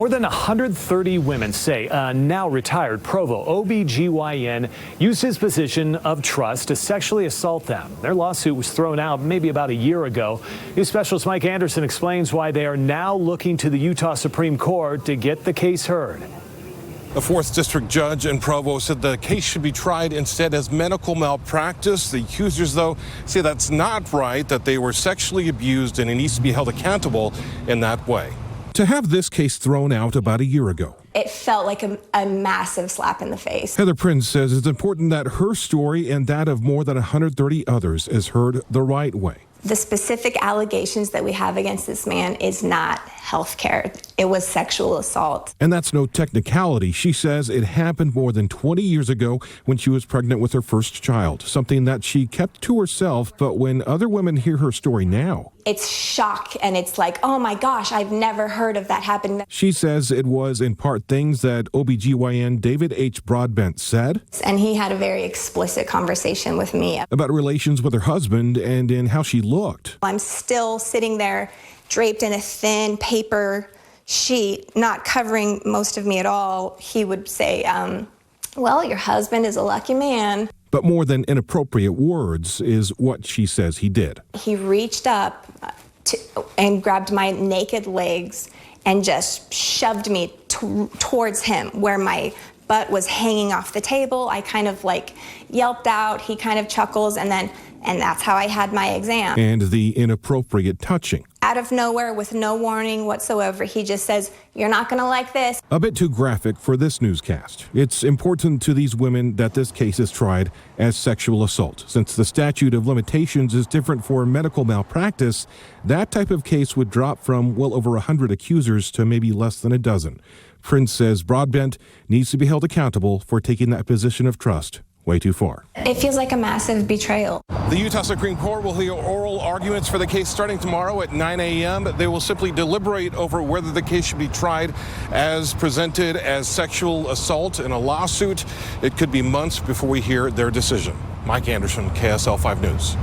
More than 130 women say a now retired Provo OBGYN used his position of trust to sexually assault them. Their lawsuit was thrown out maybe about a year ago. News specialist Mike Anderson explains why they are now looking to the Utah Supreme Court to get the case heard. A 4th District judge in Provo said the case should be tried instead as medical malpractice. The accusers, though, say that's not right, that they were sexually abused and it needs to be held accountable in that way. To have this case thrown out about a year ago, it felt like a massive slap in the face. Heather Prince says it's important that her story and that of more than 130 others is heard the right way. The specific allegations that we have against this man is not health care. It was sexual assault. And that's no technicality. She says it happened more than 20 years ago when she was pregnant with her first child, something that she kept to herself. But when other women hear her story now, it's shock, and it's like, oh my gosh, I've never heard of that happen. She says it was in part things that OBGYN David H. Broadbent said. And he had a very explicit conversation with me about relations with her husband and in how she looked. I'm still sitting there draped in a thin paper sheet, not covering most of me at all. He would say, well, your husband is a lucky man. But more than inappropriate words is what she says he did. He reached up and grabbed my naked legs and just shoved me towards him where my butt was hanging off the table. I kind of like yelped out. He kind of chuckles, and that's how I had my exam. And the inappropriate touching. Out of nowhere, with no warning whatsoever, he just says, "You're not going to like this." A bit too graphic for this newscast. It's important to these women that this case is tried as sexual assault. Since the statute of limitations is different for medical malpractice, that type of case would drop from well over 100 accusers to maybe less than a dozen. Prince says Broadbent needs to be held accountable for taking that position of trust way too far. It feels like a massive betrayal. The Utah Supreme Court will hear oral arguments for the case starting tomorrow at 9 a.m. They will simply deliberate over whether the case should be tried as presented as sexual assault in a lawsuit. It could be months before we hear their decision. Mike Anderson, KSL 5 News.